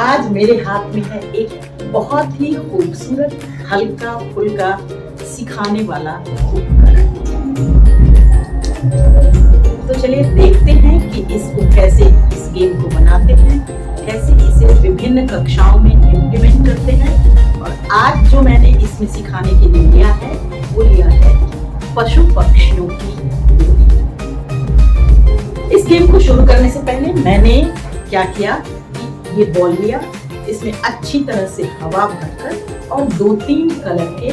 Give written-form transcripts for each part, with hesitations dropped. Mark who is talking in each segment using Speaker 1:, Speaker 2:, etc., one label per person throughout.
Speaker 1: आज मेरे हाथ में है एक बहुत ही खूबसूरत हल्का फुल्का सिखाने वाला उपकरण। तो चलिए देखते हैं कि इसको कैसे, इस गेम को बनाते हैं, कैसे इसे विभिन्न कक्षाओं में इम्प्लीमेंट करते हैं। और आज जो मैंने इसमें सिखाने के लिए लिया है वो लिया है पशु पक्षियों की बोली। इस गेम को शुरू करने से पहले मैंने क्या किया कि ये बॉल लिया, इसमें अच्छी तरह से हवा भरकर और 2-3 कलर के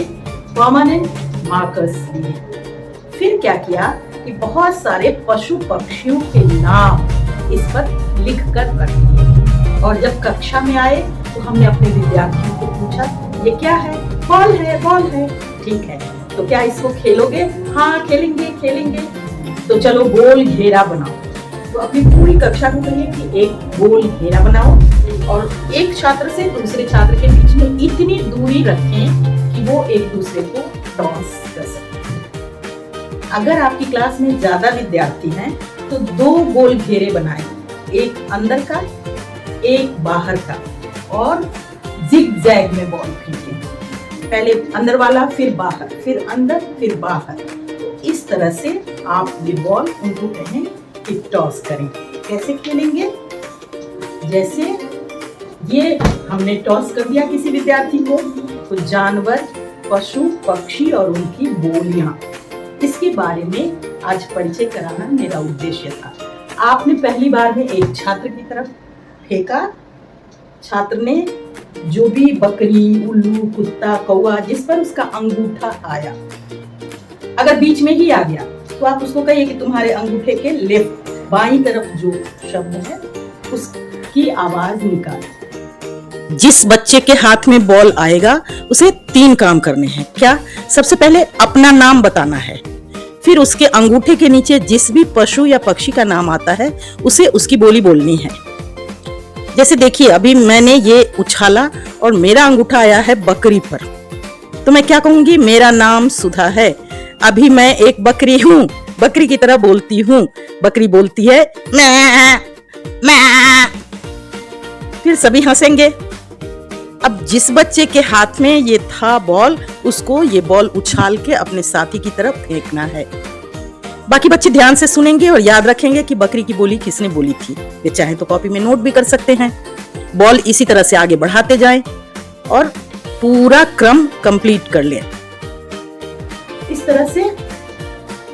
Speaker 1: परमानेंट मार्कर्स लिए। फिर क्या किया कि बहुत सारे पशु पक्षियों के नाम इस पर लिख कर रख दिए। और जब कक्षा में आए तो हमने अपने विद्यार्थियों को पूछा, ये क्या है? बॉल है, बॉल है। ठीक है, तो क्या इसको खेलोगे? हाँ खेलेंगे। तो चलो गोल घेरा बनाओ। तो अपनी पूरी कक्षा को कहिए कि एक गोल घेरा बनाओ और एक छात्र से दूसरे छात्र के बीच में इतनी दूरी रखें कि वो एक दूसरे को टॉस कर सके। अगर आपकी क्लास में ज्यादा विद्यार्थी हैं तो 2 गोल घेरे बनाएं, एक अंदर का एक बाहर का, और जिग जैग में बॉल फेंकें। पहले अंदर वाला, फिर बाहर, फिर अंदर, फिर बाहर। इस तरह से आप ये बॉल उनको कहें कि टॉस करें। कैसे खेलेंगे? जैसे ये हमने टॉस कर दिया किसी विद्यार्थी को, तो जानवर, पशु पक्षी और उनकी बोलियां, इसके बारे में आज परिचय कराना मेरा उद्देश्य था। आपने पहली बार में एक छात्र की तरफ फेंका, छात्र ने जो भी बकरी, उल्लू, कुत्ता, कौवा जिस पर उसका अंगूठा आया, अगर बीच में ही आ गया तो आप उसको कहिए कि तुम्हारे अंगूठे के लेफ्ट बाईं तरफ जो शब्द है उसकी आवाज निकाल।
Speaker 2: जिस बच्चे के हाथ में बॉल आएगा उसे 3 काम करने हैं। क्या? सबसे पहले अपना नाम बताना है, फिर उसके अंगूठे के नीचे जिस भी पशु या पक्षी का नाम आता है उसे उसकी बोली बोलनी है। जैसे देखिए, अभी मैंने ये उछाला और मेरा अंगूठा आया है बकरी पर, तो मैं क्या कहूंगी? मेरा नाम सुधा है, अभी मैं एक बकरी हूँ, बकरी की तरह बोलती हूँ। बकरी बोलती है मैं। फिर सभी हंसेंगे। अब जिस बच्चे के हाथ में ये था बॉल, उसको ये बॉल उछाल के अपने साथी की तरफ फेंकना है। बाकी बच्चे ध्यान से सुनेंगे और याद रखेंगे कि बकरी की बोली किसने बोली थी। वे चाहे तो कॉपी में नोट भी कर सकते हैं। बॉल इसी तरह से आगे बढ़ाते जाएं और पूरा क्रम कंप्लीट कर लें।
Speaker 1: इस तरह से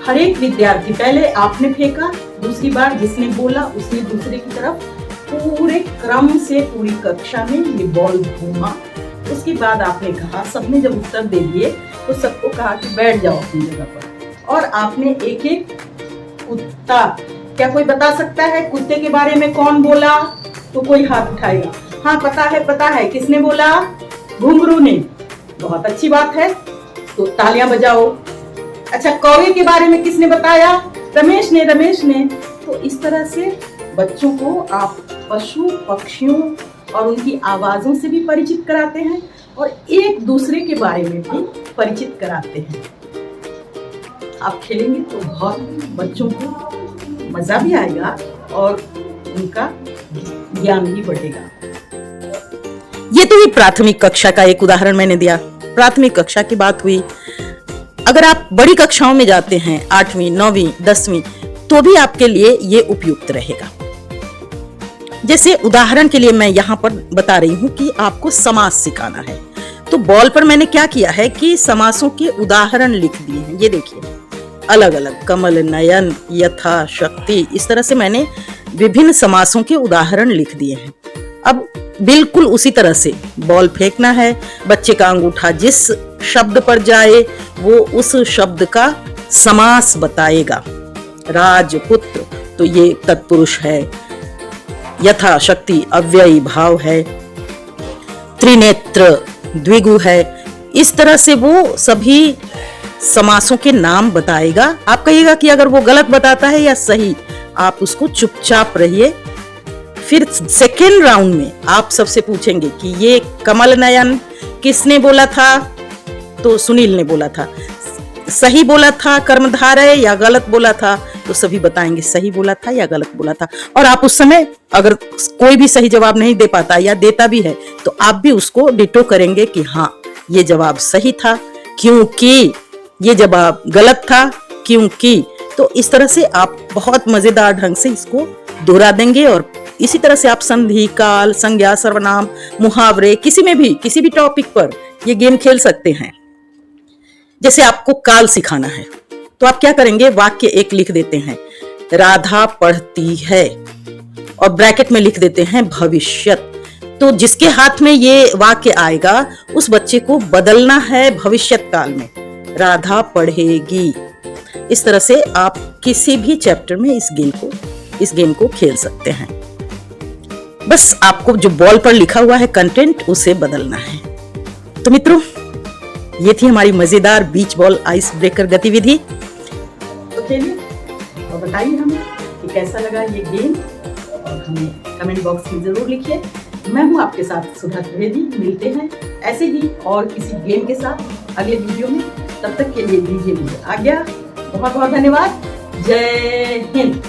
Speaker 1: हर एक विद्यार्थी, पहले आपने फेंका, दूसरी बार जिसने बोला उसने दूसरे की तरफ, पूरे क्रम से पूरी कक्षा में ये बॉल घूमा। उसके बाद आपने कहा, सबने जब उत्तर दे दिए तो सबको कहा कि बैठ जाओ अपनी जगह पर। और आपने एक एक कुत्ता, क्या कोई बता सकता है कुत्ते के बारे में कौन बोला? तो कोई हाथ उठाएगा। हाँ पता है। किसने बोला? घुंघरू ने। बहुत अच्छी बात है, तो तालियां बजाओ। अच्छा, कौवे के बारे में किसने बताया? रमेश ने। तो इस तरह से बच्चों को आप पशु पक्षियों और उनकी आवाजों से भी परिचित कराते हैं और एक दूसरे के बारे में भी परिचित कराते हैं। आप खेलेंगे तो बहुत बच्चों को मजा भी आएगा और उनका ज्ञान भी बढ़ेगा।
Speaker 2: ये तो ही प्राथमिक कक्षा का एक उदाहरण मैंने दिया। प्राथमिक कक्षा की बात हुई। अगर आप बड़ी कक्षाओं में जाते हैं, 8वीं, 9वीं, 10वीं, तो भी आपके लिए ये उपयुक्त रहेगा। जैसे उदाहरण के लिए मैं यहाँ पर बता रही हूँ कि आपको समास सिखाना है, तो बॉल पर मैंने क्या किया है कि समासों के उदाहरण लिख दिए हैं। ये देखिए, अलग अलग, कमल नयन, यथा शक्ति, इस तरह से मैंने विभिन्न समासों के उदाहरण लिख दिए हैं। अब बिल्कुल उसी तरह से बॉल फेंकना है। बच्चे का अंगूठा जिस शब्द पर जाए वो उस शब्द का समास बताएगा। राजपुत्र, तो ये तत्पुरुष है। यथा शक्ति अव्ययी भाव है। त्रिनेत्र द्विगु है। इस तरह से वो सभी समासों के नाम बताएगा। आप कहिएगा कि अगर वो गलत बताता है या सही, आप उसको चुपचाप रहिए। फिर सेकेंड राउंड में आप सबसे पूछेंगे कि ये कमल नयन किसने बोला था? तो सुनील ने बोला था। सही बोला था कर्मधारय या गलत बोला था? तो सभी बताएंगे सही बोला था या गलत बोला था। और आप उस समय अगर कोई भी सही जवाब नहीं दे पाता या देता भी है तो आप भी उसको डिटो करेंगे कि हाँ ये जवाब सही था क्योंकि, ये जवाब गलत था क्योंकि। तो इस तरह से आप बहुत मजेदार ढंग से इसको दोहरा देंगे और इसी तरह से आप संधि, काल, संज्ञा, सर्वनाम, मुहावरे किसी भी टॉपिक पर ये गेम खेल सकते हैं। जैसे आपको काल सिखाना है तो आप क्या करेंगे, वाक्य एक लिख देते हैं, राधा पढ़ती है, और ब्रैकेट में लिख देते हैं भविष्यत। तो जिसके हाथ में ये वाक्य आएगा उस बच्चे को बदलना है भविष्यत काल में, राधा पढ़ेगी। इस तरह से आप किसी भी चैप्टर में इस गेम को खेल सकते हैं। बस आपको जो बॉल पर लिखा हुआ है कंटेंट उसे बदलना है। तो मित्रों, ये थी हमारी मजेदार बीच बॉल आइस ब्रेकर गतिविधि।
Speaker 1: तो खेलिए और बताइए हमें कि कैसा लगा ये गेम, और हमें कमेंट बॉक्स में जरूर लिखिए। मैं हूँ आपके साथ सुधा त्रिवेदी, मिलते हैं ऐसे ही और किसी गेम के साथ अगले वीडियो में। तब तक के लिए दीजिए मुझे आज्ञा। बहुत बहुत धन्यवाद। जय हिंद।